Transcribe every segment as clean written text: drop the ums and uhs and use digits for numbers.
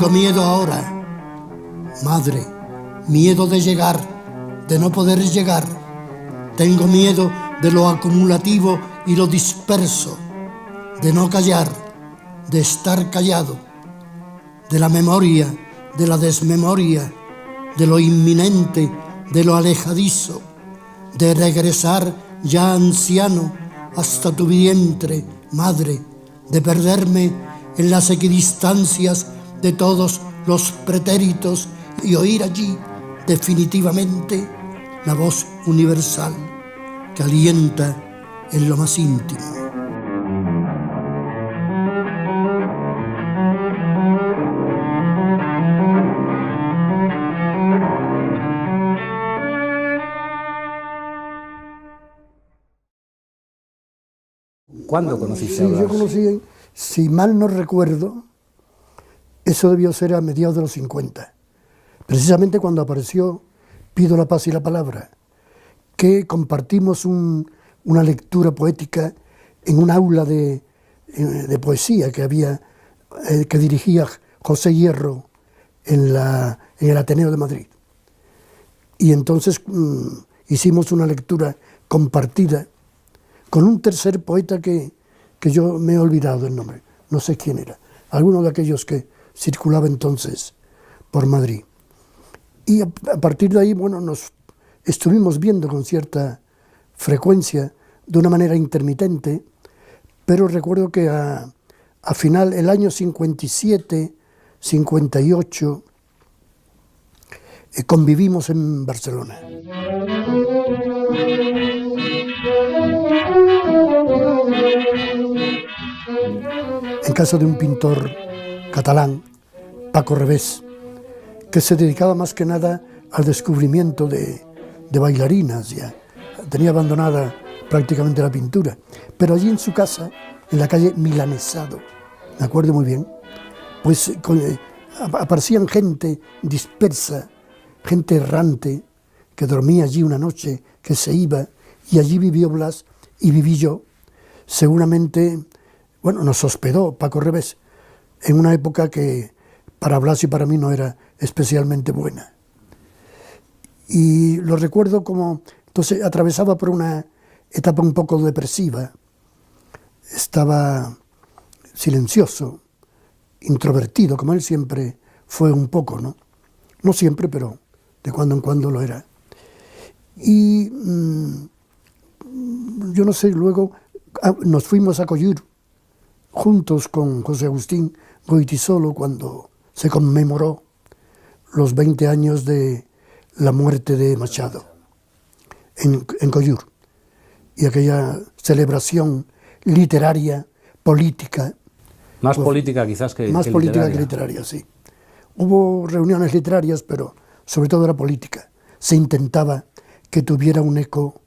Tengo miedo ahora, madre, miedo de llegar, de no poder llegar. Tengo miedo de lo acumulativo y lo disperso, de no callar, de estar callado, de la memoria, de la desmemoria, de lo inminente, de lo alejadizo, de regresar ya anciano hasta tu vientre, madre, de perderme en las equidistancias de todos los pretéritos y oír allí definitivamente la voz universal que alienta en lo más íntimo. ¿Cuándo conociste a Blas? Yo conocí, si mal no recuerdo, eso debió ser a mediados de los 50, precisamente cuando apareció Pido la paz y la palabra, que compartimos una lectura poética en un aula de poesía que dirigía José Hierro en el Ateneo de Madrid. Y entonces hicimos una lectura compartida con un tercer poeta que yo me he olvidado el nombre, no sé quién era, alguno de aquellos que circulaba entonces por Madrid. Y a partir de ahí, bueno, nos estuvimos viendo con cierta frecuencia, de una manera intermitente, pero recuerdo que a final, el año 57, 58, convivimos en Barcelona. En casa de un pintor catalán, Paco Revés, que se dedicaba más que nada al descubrimiento de bailarinas. Ya tenía abandonada prácticamente la pintura, pero allí en su casa, en la calle Milanesado, me acuerdo muy bien, pues aparecían gente dispersa, gente errante, que dormía allí una noche, que se iba, y allí vivió Blas y viví yo. Seguramente, bueno, nos hospedó Paco Revés en una época que para Blas y para mí no era especialmente buena. Y lo recuerdo como, entonces atravesaba por una etapa un poco depresiva, estaba silencioso, introvertido, como él siempre fue un poco, ¿no? No siempre, pero de cuando en cuando lo era. Y yo no sé, luego nos fuimos a Collur, juntos con José Agustín Goytisolo, cuando se conmemoró los 20 años de la muerte de Machado en Collur, y aquella celebración literaria, política. Más pues, política quizás que más que política literaria. Que literaria, sí. Hubo reuniones literarias, pero sobre todo era política. Se intentaba que tuviera un eco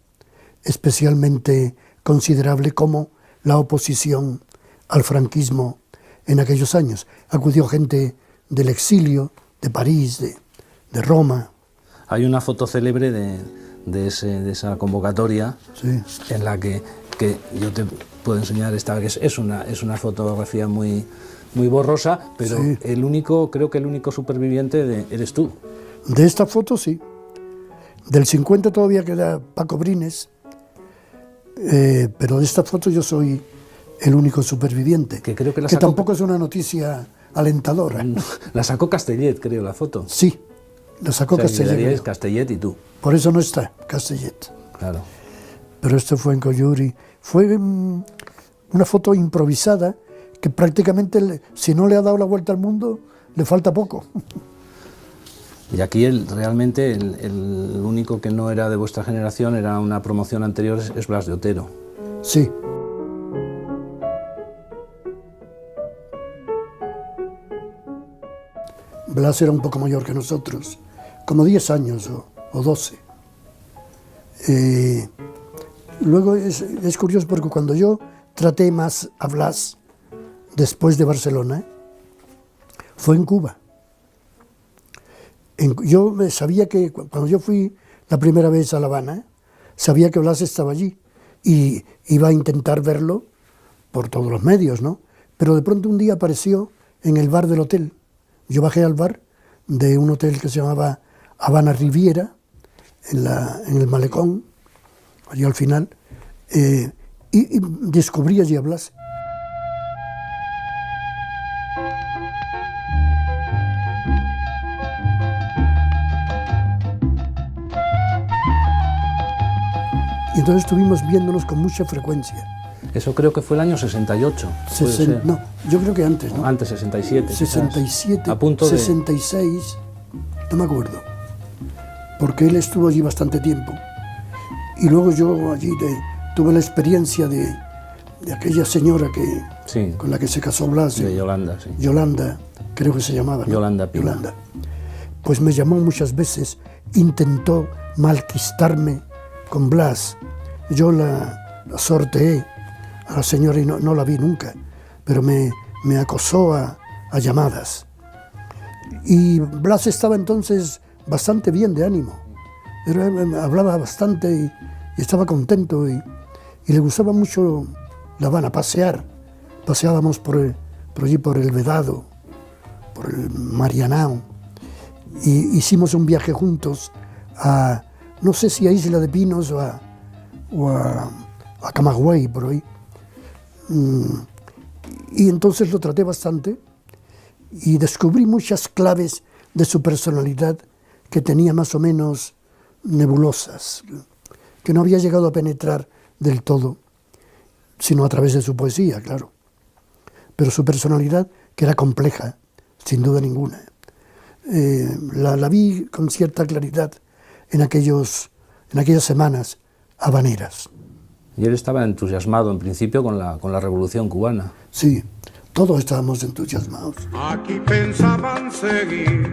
especialmente considerable como la oposición al franquismo en aquellos años. Acudió gente del exilio, de París, de Roma. Hay una foto célebre de esa convocatoria, sí, en la que yo te puedo enseñar esta, que es una fotografía muy borrosa, pero sí, creo que el único superviviente eres tú. De esta foto sí. Del 50 todavía queda Paco Brines, pero de esta foto yo soy el único superviviente, que tampoco es una noticia alentadora. La sacó Castellet, creo, la foto. Sí, la sacó Castellet. Castellet y tú. Por eso no está Castellet. Claro. Pero esto fue en Collur y fue una foto improvisada que prácticamente, si no le ha dado la vuelta al mundo, le falta poco. Y aquí realmente el único que no era de vuestra generación, era una promoción anterior, es Blas de Otero. Sí. Blas era un poco mayor que nosotros, como 10 años o 12. Luego es curioso porque cuando yo traté más a Blas después de Barcelona, fue en Cuba. Yo sabía que cuando yo fui la primera vez a La Habana, sabía que Blas estaba allí y iba a intentar verlo por todos los medios, ¿no? Pero de pronto un día apareció en el bar del hotel yo bajé al bar de un hotel que se llamaba Habana Riviera, en el malecón, allí al final, y descubrí allí a Blas. Y entonces estuvimos viéndonos con mucha frecuencia. Eso creo que fue el año 68. No, yo creo que antes, ¿no? Antes, 67. 67, quizás. A punto 66, no me acuerdo, porque él estuvo allí bastante tiempo. Y luego yo allí tuve la experiencia de aquella señora con la que se casó Blas. De Yolanda, sí. Yolanda, creo que se llamaba, ¿no? Yolanda Pina. Yolanda. Pues me llamó muchas veces, intentó malquistarme con Blas. Yo la sorteé a la señora y no la vi nunca, pero me acosó a llamadas. Y Blas estaba entonces bastante bien de ánimo. Hablaba bastante y estaba contento y le gustaba mucho La Habana, pasear. Paseábamos por allí, por el Vedado, por el Marianao. Y hicimos un viaje juntos a, no sé si a Isla de Pinos o a Camagüey, por ahí. Y entonces lo traté bastante y descubrí muchas claves de su personalidad que tenía más o menos nebulosas, que no había llegado a penetrar del todo, sino a través de su poesía, claro. Pero su personalidad, que era compleja, sin duda ninguna, la vi con cierta claridad en aquellas semanas habaneras. Y él estaba entusiasmado en principio con la Revolución Cubana. Sí, todos estábamos entusiasmados. Aquí pensaban seguir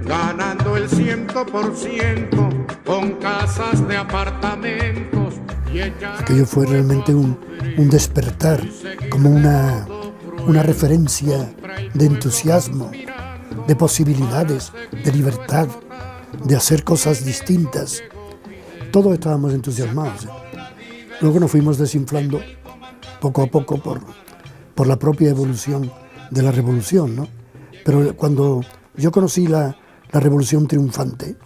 ganando el 100% con casas de apartamentos. Aquello fue realmente un despertar, como una referencia de entusiasmo, de posibilidades, de libertad, de hacer cosas distintas. Todos estábamos entusiasmados. Luego nos fuimos desinflando poco a poco por la propia evolución de la revolución, ¿no? Pero cuando yo conocí la revolución triunfante,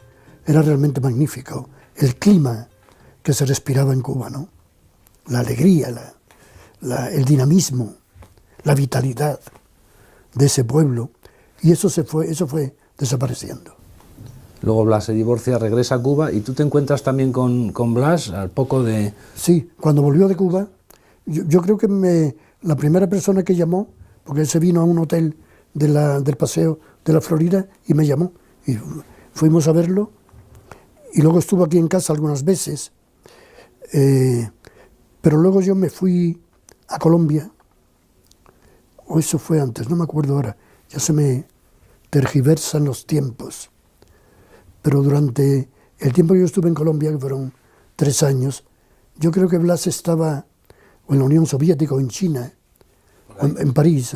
era realmente magnífico. El clima que se respiraba en Cuba, ¿no? La alegría, el dinamismo, la vitalidad de ese pueblo. Y eso fue desapareciendo. Luego Blas se divorcia, regresa a Cuba y tú te encuentras también con Blas al poco de... Sí, cuando volvió de Cuba, yo creo que la primera persona que llamó, porque él se vino a un hotel del Paseo de la Florida y me llamó. Y fuimos a verlo y luego estuvo aquí en casa algunas veces. Pero luego yo me fui a Colombia, o eso fue antes, no me acuerdo ahora, ya se me tergiversan los tiempos. Pero durante el tiempo que yo estuve en Colombia, que fueron 3 años, yo creo que Blas estaba o en la Unión Soviética o en China, o en París.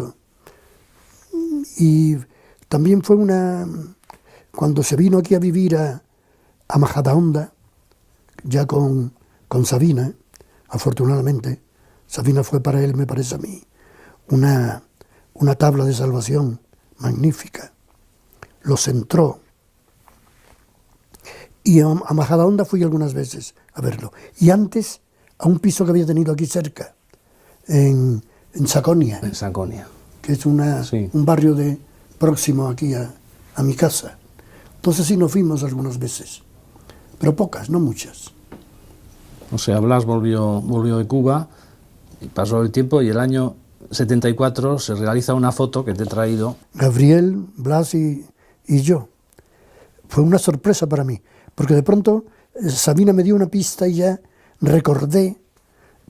Y también fue cuando se vino aquí a vivir a Majadahonda, ya con Sabina, afortunadamente. Sabina fue para él, me parece a mí, una tabla de salvación magnífica. Lo centró. Y a Majadahonda fui algunas veces a verlo. Y antes, a un piso que había tenido aquí cerca, en Saconia. En Saconia. Que es un barrio próximo aquí a mi casa. Entonces sí nos fuimos algunas veces. Pero pocas, no muchas. O sea, Blas volvió de Cuba, y pasó el tiempo y el año 74 se realiza una foto que te he traído. Gabriel, Blas y yo. Fue una sorpresa para mí, porque de pronto Sabina me dio una pista y ya recordé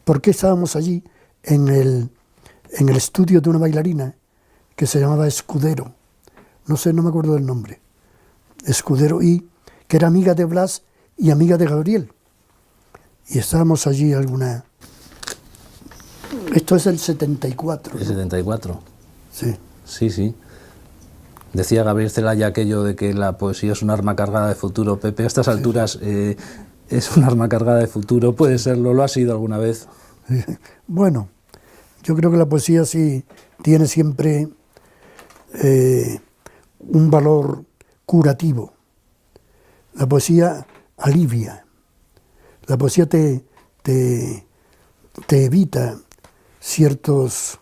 por qué estábamos allí en el estudio de una bailarina que se llamaba Escudero. No me acuerdo del nombre. Escudero, y que era amiga de Blas y amiga de Gabriel. Y estábamos allí Esto es el 74. ¿El 74? Sí. Sí. Decía Gabriel Celaya aquello de que la poesía es un arma cargada de futuro. Pepe, a estas alturas es un arma cargada de futuro. ¿Puede serlo? ¿Lo ha sido alguna vez? Bueno, yo creo que la poesía sí tiene siempre un valor curativo. La poesía alivia. La poesía te evita ciertas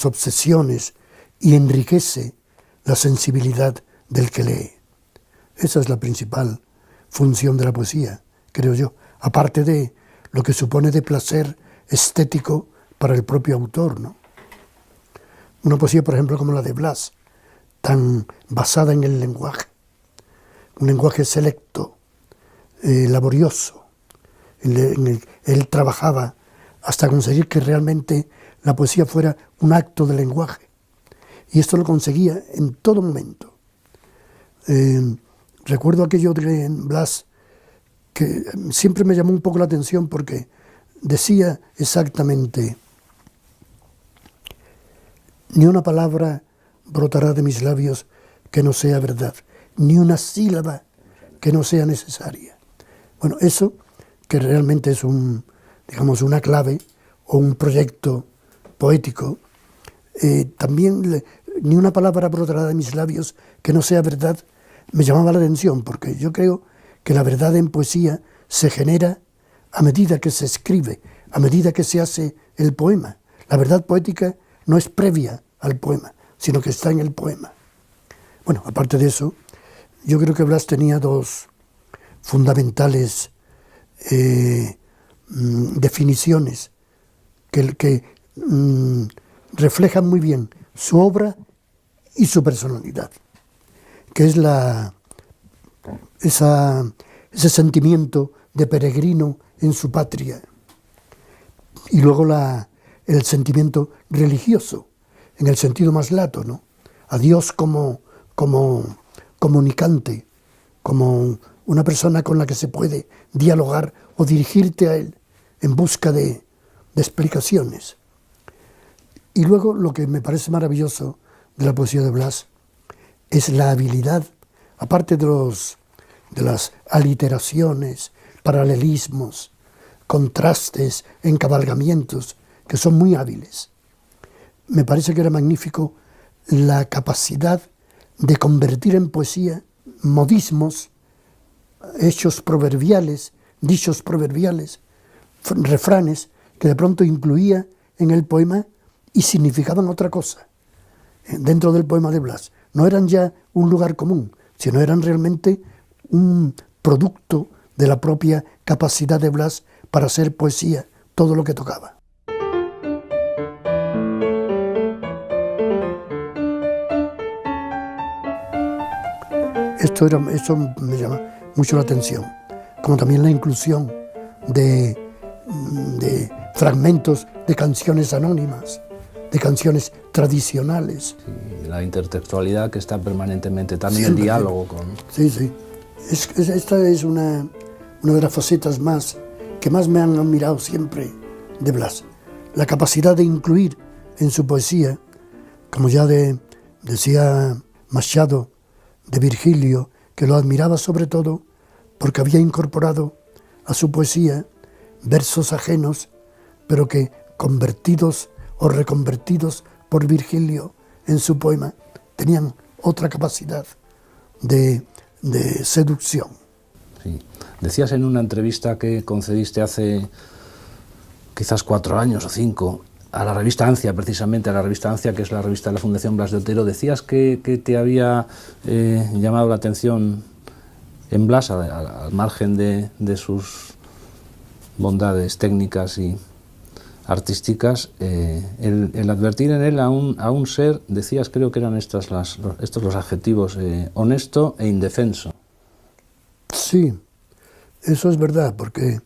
obsesiones y enriquece la sensibilidad del que lee. Esa es la principal función de la poesía, creo yo, aparte de lo que supone de placer estético para el propio autor, ¿no? Una poesía, por ejemplo, como la de Blas, tan basada en el lenguaje, un lenguaje selecto, laborioso. Él trabajaba hasta conseguir que realmente la poesía fuera un acto de lenguaje. Y esto lo conseguía en todo momento. Recuerdo aquello de Blas que siempre me llamó un poco la atención porque decía exactamente: ni una palabra brotará de mis labios que no sea verdad, ni una sílaba que no sea necesaria. Bueno, eso que realmente es una clave o un proyecto poético, también ni una palabra brotará de mis labios que no sea verdad, me llamaba la atención, porque yo creo que la verdad en poesía se genera a medida que se escribe, a medida que se hace el poema. La verdad poética no es previa al poema, sino que está en el poema. Bueno, aparte de eso, yo creo que Blas tenía dos fundamentales definiciones que reflejan muy bien su obra y su personalidad, que es ese sentimiento de peregrino en su patria, y luego el sentimiento religioso, en el sentido más lato, ¿no? A Dios como comunicante, como una persona con la que se puede dialogar o dirigirte a Él en busca de explicaciones. Y luego lo que me parece maravilloso de la poesía de Blas es la habilidad, aparte de las aliteraciones, paralelismos, contrastes, encabalgamientos, que son muy hábiles. Me parece que era magnífico la capacidad de convertir en poesía modismos, hechos proverbiales, dichos proverbiales, refranes que de pronto incluía en el poema y significaban otra cosa dentro del poema de Blas. No eran ya un lugar común, sino eran realmente un producto de la propia capacidad de Blas para hacer poesía, todo lo que tocaba. Eso me llama mucho la atención, como también la inclusión de fragmentos de canciones anónimas, de canciones tradicionales. Sí, la intertextualidad que está permanentemente también en diálogo con... Sí, sí. Esta es una de las facetas que más me han admirado siempre de Blas. La capacidad de incluir en su poesía, como ya decía Machado de Virgilio, que lo admiraba sobre todo porque había incorporado a su poesía versos ajenos, pero que convertidos o reconvertidos por Virgilio en su poema, tenían otra capacidad de seducción. Sí. Decías en una entrevista que concediste hace quizás 4 años o 5, a la revista Ancia, precisamente, a la revista Ancia, que es la revista de la Fundación Blas de Otero, decías que te había llamado la atención en Blas, al margen de sus bondades técnicas y artísticas, el advertir en él a un ser, decías, creo que eran estos los adjetivos, honesto e indefenso. Sí, eso es verdad, porque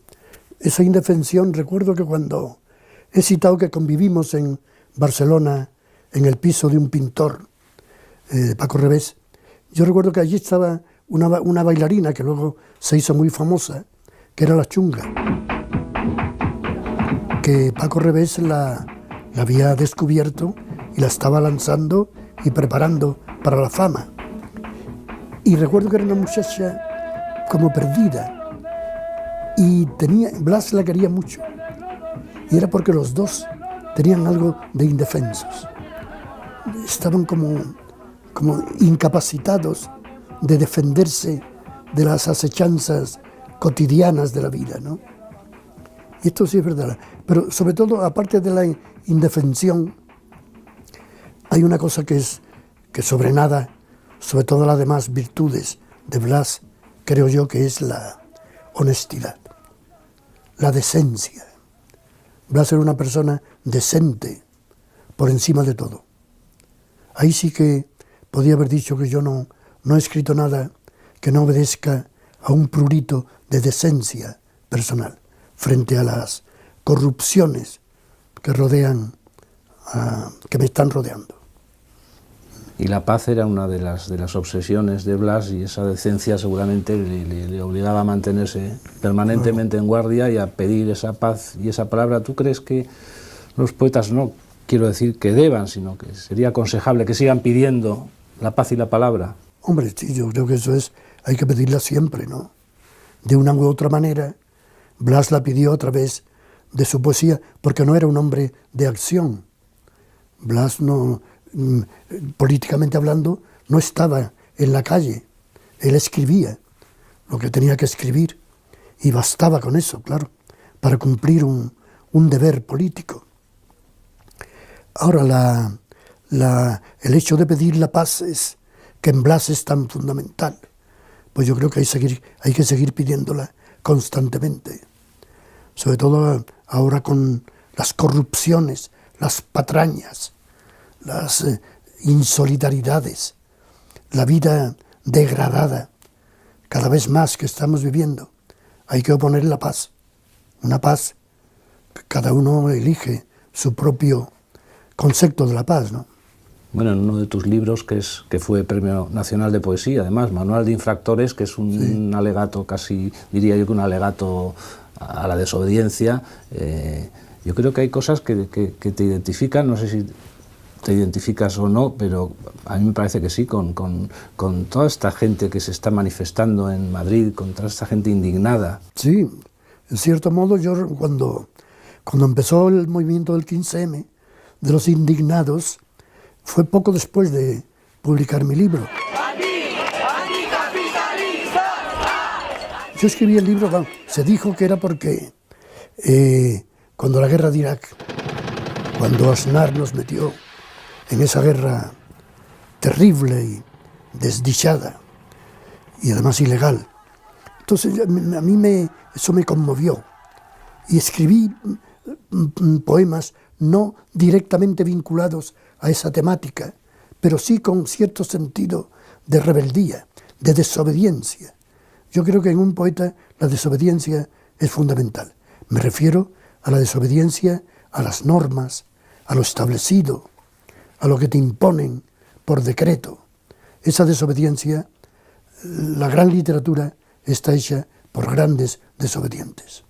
esa indefensión, recuerdo que cuando he citado que convivimos en Barcelona, en el piso de un pintor, Paco Revés, yo recuerdo que allí estaba una bailarina que luego se hizo muy famosa, que era la Chunga, que Paco Revés la había descubierto y la estaba lanzando y preparando para la fama. Y recuerdo que era una muchacha como perdida, y Blas la quería mucho, y era porque los dos tenían algo de indefensos, estaban como como incapacitados de defenderse de las acechanzas cotidianas de la vida, ¿no? Y esto sí es verdad. Pero sobre todo, aparte de la indefensión, hay una cosa que sobrenada, sobre todo las demás virtudes de Blas, creo yo que es la honestidad, la decencia. Blas era una persona decente por encima de todo. Ahí sí que podía haber dicho que yo no he escrito nada que no obedezca a un prurito de decencia personal frente a las corrupciones que me están rodeando. Y la paz era una de las obsesiones de Blas, y esa decencia seguramente le obligaba a mantenerse permanentemente en guardia y a pedir esa paz y esa palabra. ¿Tú crees que los poetas, no quiero decir que deban, sino que sería aconsejable que sigan pidiendo la paz y la palabra? Hombre, sí, yo creo que eso hay que pedirla siempre, ¿no? De una u otra manera, Blas la pidió a través de su poesía, porque no era un hombre de acción. Blas no, políticamente hablando, no estaba en la calle. Él escribía lo que tenía que escribir y bastaba con eso, claro, para cumplir un deber político. Ahora, el hecho de pedir la paz que en Blas es tan fundamental. Pues yo creo que hay que seguir pidiéndola constantemente. Sobre todo ahora con las corrupciones, las patrañas, las insolidaridades, la vida degradada, cada vez más que estamos viviendo. Hay que oponer la paz. Una paz que cada uno elige su propio concepto de la paz, ¿no? Bueno, en uno de tus libros, que fue Premio Nacional de Poesía, además, Manual de Infractores, que es un alegato, casi diría yo que un alegato a la desobediencia, yo creo que hay cosas que te identifican, no sé si te identificas o no, pero a mí me parece que sí, con toda esta gente que se está manifestando en Madrid, con toda esta gente indignada. Sí, en cierto modo yo cuando empezó el movimiento del 15M, de los indignados, fue poco después de publicar mi libro. Yo escribí el libro, se dijo que era porque cuando la guerra de Irak, cuando Aznar nos metió en esa guerra terrible y desdichada y además ilegal, entonces a mí eso me conmovió y escribí poemas no directamente vinculados a esa temática, pero sí con cierto sentido de rebeldía, de desobediencia. Yo creo que en un poeta la desobediencia es fundamental. Me refiero a la desobediencia a las normas, a lo establecido, a lo que te imponen por decreto. Esa desobediencia, la gran literatura está hecha por grandes desobedientes.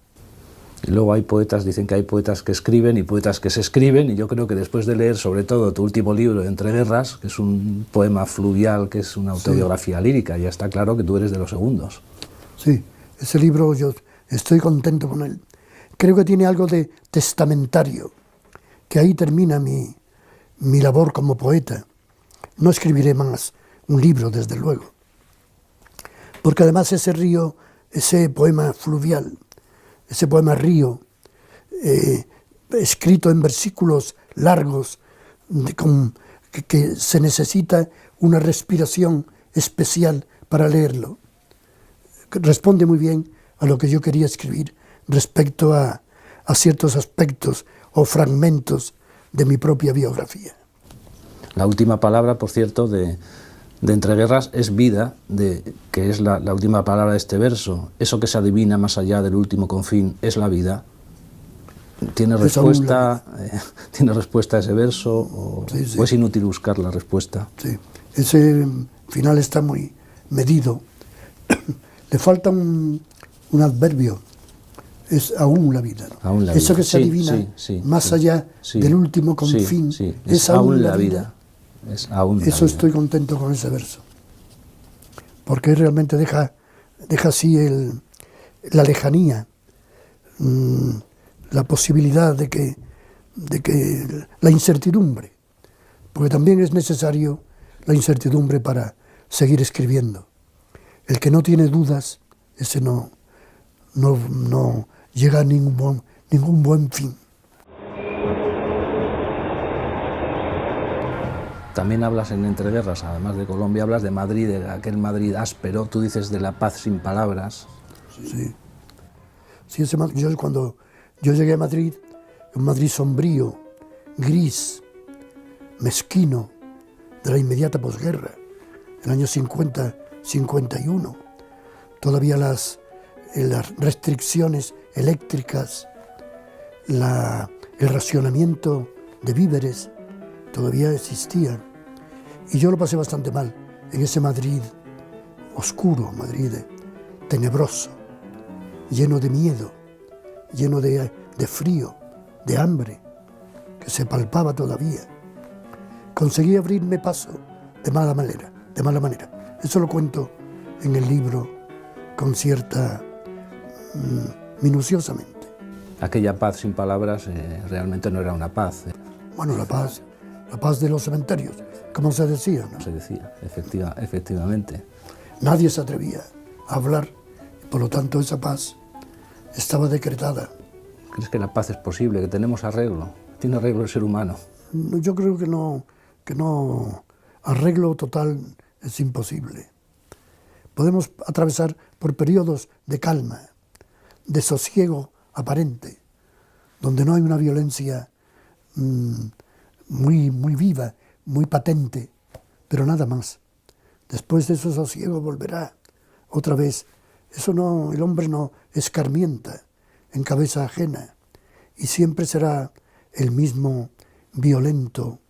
Y luego hay poetas, dicen que hay poetas que escriben y poetas que se escriben, y yo creo que después de leer sobre todo tu último libro, Entre Guerras, que es un poema fluvial, que es una autobiografía lírica, ya está claro que tú eres de los segundos. Sí, ese libro yo estoy contento con él. Creo que tiene algo de testamentario, que ahí termina mi labor como poeta. No escribiré más un libro, desde luego, porque además ese río, ese poema fluvial, ese poema río, escrito en versículos largos, que se necesita una respiración especial para leerlo, responde muy bien a lo que yo quería escribir respecto a ciertos aspectos o fragmentos de mi propia biografía. La última palabra, por cierto, de Entre Guerras es vida, que es la última palabra de este verso. Eso que se adivina más allá del último confín es la vida. ¿Tiene respuesta a ese verso o es inútil buscar la respuesta? Sí, ese final está muy medido. Le falta un adverbio, es aún la vida, ¿no? Aún la Eso vida. que se adivina más allá del último confín es aún la vida. Es aún Eso estoy contento con ese verso, porque realmente deja así la lejanía, la posibilidad de que la incertidumbre, porque también es necesario la incertidumbre para seguir escribiendo. El que no tiene dudas, ese no llega a ningún buen fin. También hablas en Entreguerras, además de Colombia, hablas de Madrid, de aquel Madrid áspero, tú dices de la paz sin palabras. Sí. Sí, cuando yo llegué a Madrid, un Madrid sombrío, gris, mezquino, de la inmediata posguerra, el año 50-51. Todavía las restricciones eléctricas, el racionamiento de víveres todavía existían. Y yo lo pasé bastante mal en ese Madrid oscuro, Madrid tenebroso, lleno de miedo, lleno de frío, de hambre, que se palpaba todavía. Conseguí abrirme paso de mala manera. Eso lo cuento en el libro con cierta minuciosamente. Aquella paz sin palabras realmente no era una paz. Bueno, la paz de los cementerios, como se decía, ¿no? Se decía, efectivamente. Nadie se atrevía a hablar, por lo tanto esa paz estaba decretada. ¿Crees que la paz es posible, que tenemos arreglo? ¿Tiene arreglo el ser humano? Yo creo que no. Arreglo total es imposible. Podemos atravesar por periodos de calma, de sosiego aparente, donde no hay una violencia muy viva, muy patente, pero nada más. Después de ese sosiego volverá otra vez. El hombre no escarmienta en cabeza ajena y siempre será el mismo violento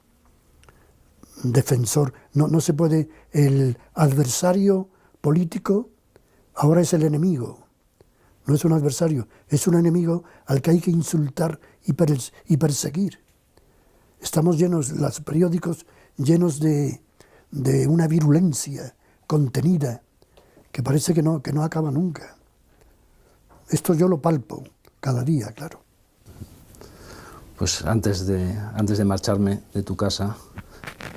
defensor. No se puede, el adversario político ahora es el enemigo. No es un adversario, es un enemigo al que hay que insultar y perseguir. Estamos los periódicos llenos de una virulencia contenida que parece que no acaba nunca. Esto yo lo palpo cada día, claro. Pues antes de marcharme de tu casa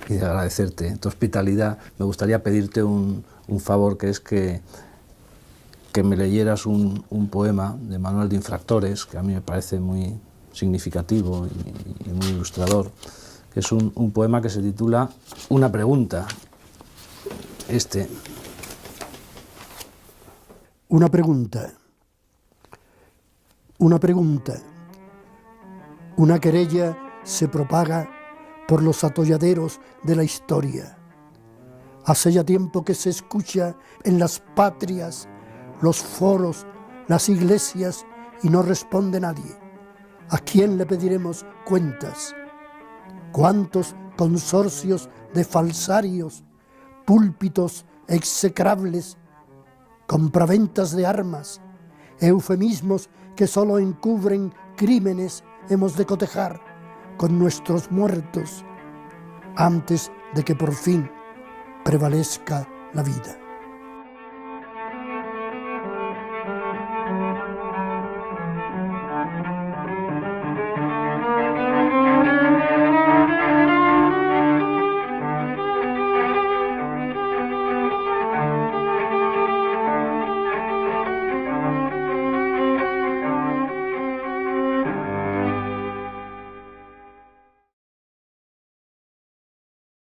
y de agradecerte tu hospitalidad, me gustaría pedirte un favor, que es que me leyeras un poema de Manuel de Infractores, que a mí me parece muy significativo y muy ilustrador, que es un poema que se titula Una pregunta. Una pregunta. Una querella se propaga por los atolladeros de la historia. Hace ya tiempo que se escucha en las patrias, los foros, las iglesias, y no responde nadie. ¿A quién le pediremos cuentas? ¿Cuántos consorcios de falsarios, púlpitos execrables, compraventas de armas, eufemismos que solo encubren crímenes hemos de cotejar con nuestros muertos antes de que por fin prevalezca la vida?